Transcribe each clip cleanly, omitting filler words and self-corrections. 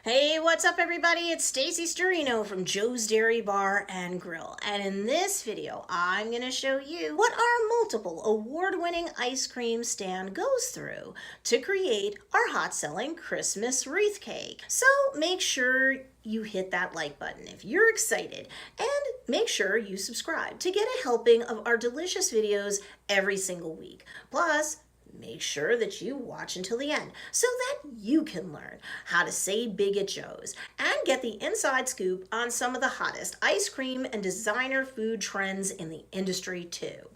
Hey, what's up everybody? It's Stacy Storino from Joe's Dairy Bar and Grill. And in this video, I'm going to show you what our multiple award-winning ice cream stand goes through to create our hot-selling Christmas wreath cake. So make sure you hit that like button if you're excited, and make sure you subscribe to get a helping of our delicious videos every single week. Plus, make sure that you watch until the end so that you can learn how to save big at Joe's and get the inside scoop on some of the hottest ice cream and designer food trends in the industry too.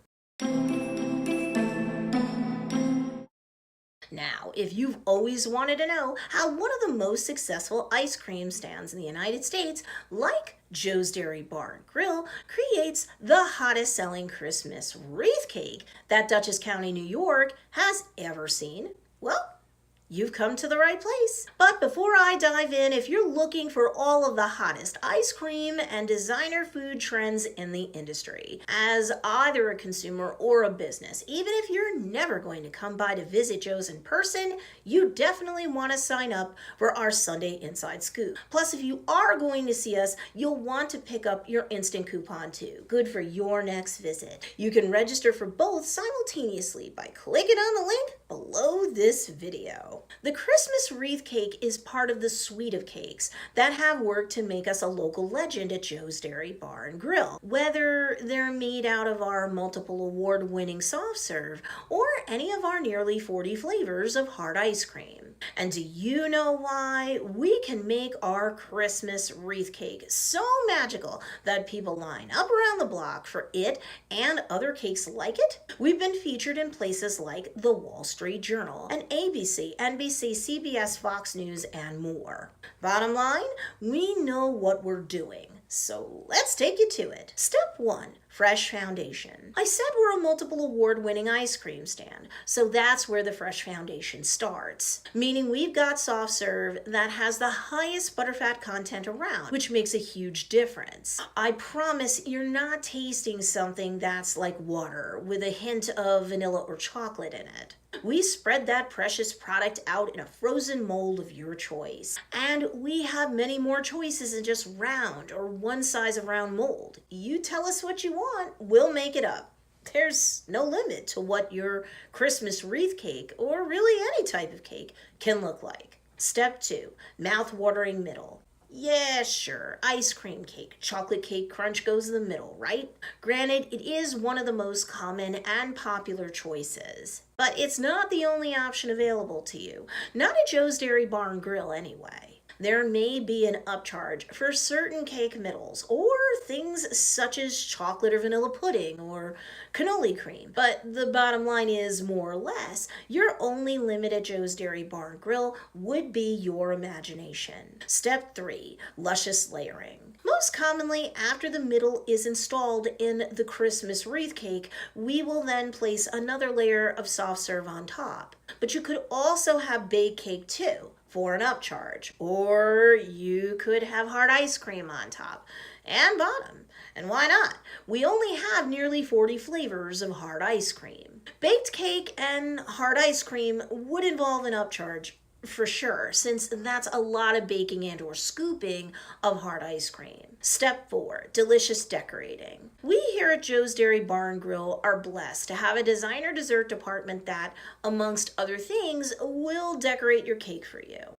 Now, if you've always wanted to know how one of the most successful ice cream stands in the United States, like Joe's Dairy Bar and Grill, creates the hottest selling Christmas wreath cake that Dutchess County, New York has ever seen, well, you've come to the right place. But before I dive in, if you're looking for all of the hottest ice cream and designer food trends in the industry, as either a consumer or a business, even if you're never going to come by to visit Joe's in person, you definitely want to sign up for our Sunday Inside Scoop. Plus, if you are going to see us, you'll want to pick up your instant coupon too. Good for your next visit. You can register for both simultaneously by clicking on the link below this video. The Christmas wreath cake is part of the suite of cakes that have worked to make us a local legend at Joe's Dairy Bar and Grill. Whether they're made out of our multiple award-winning soft serve or any of our nearly 40 flavors of hard ice cream. And do you know why we can make our Christmas wreath cake so magical that people line up around the block for it and other cakes like it? We've been featured in places like the Wall Street Journal and ABC, NBC, CBS, Fox News, and more. Bottom line, we know what we're doing. So let's take you to it. Step 1, fresh foundation. I said we're a multiple award-winning ice cream stand, so that's where the fresh foundation starts. Meaning we've got soft serve that has the highest butterfat content around, which makes a huge difference. I promise you're not tasting something that's like water with a hint of vanilla or chocolate in it. We spread that precious product out in a frozen mold of your choice. And we have many more choices than just round or one size of round mold. You tell us what you want, we'll make it up. There's no limit to what your Christmas wreath cake, or really any type of cake, can look like. Step 2, mouth-watering middle. Yeah, sure, ice cream cake, chocolate cake crunch goes in the middle, right? Granted, it is one of the most common and popular choices, but it's not the only option available to you. Not at Joe's Dairy Bar and Grill anyway. There may be an upcharge for certain cake middles or things such as chocolate or vanilla pudding or cannoli cream. But the bottom line is, more or less, your only limit at Joe's Dairy Bar and Grill would be your imagination. Step 3, luscious layering. Most commonly, after the middle is installed in the Christmas wreath cake, we will then place another layer of soft serve on top. But you could also have baked cake too, for an upcharge, or you could have hard ice cream on top and bottom. And why not? We only have nearly 40 flavors of hard ice cream. Baked cake and hard ice cream would involve an upcharge for sure, since that's a lot of baking and or scooping of hard ice cream. Step 4, delicious decorating. We here at Joe's Dairy Bar and Grill are blessed to have a designer dessert department that, amongst other things, will decorate your cake for you.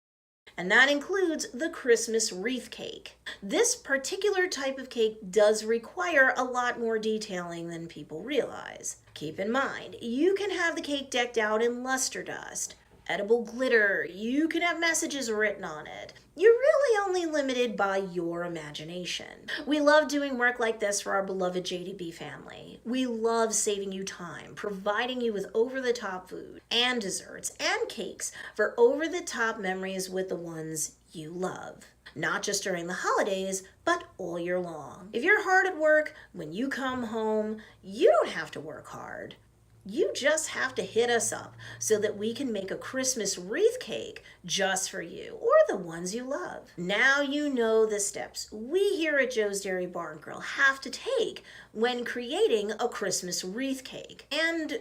And that includes the Christmas wreath cake. This particular type of cake does require a lot more detailing than people realize. Keep in mind, you can have the cake decked out in luster dust, edible glitter, you can have messages written on it. You're really only limited by your imagination. We love doing work like this for our beloved JDB family. We love saving you time, providing you with over-the-top food and desserts and cakes for over-the-top memories with the ones you love. Not just during the holidays, but all year long. If you're hard at work, when you come home, you don't have to work hard. You just have to hit us up so that we can make a Christmas wreath cake just for you or the ones you love. Now you know the steps we here at Joe's Dairy Bar and Grill have to take when creating a Christmas wreath cake. And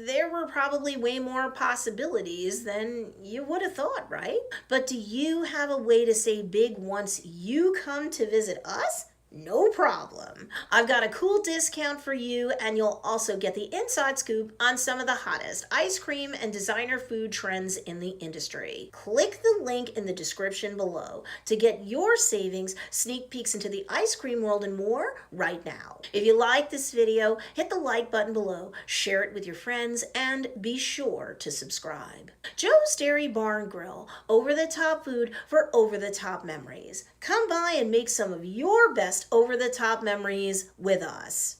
there were probably way more possibilities than you would have thought, right? But do you have a way to say big once you come to visit us? No problem. I've got a cool discount for you, and you'll also get the inside scoop on some of the hottest ice cream and designer food trends in the industry. Click the link in the description below to get your savings, sneak peeks into the ice cream world, and more right now. If you like this video, hit the like button below, share it with your friends, and be sure to subscribe. Joe's Dairy Bar and Grill, over-the-top food for over-the-top memories. Come by and make some of your best over-the-top memories with us.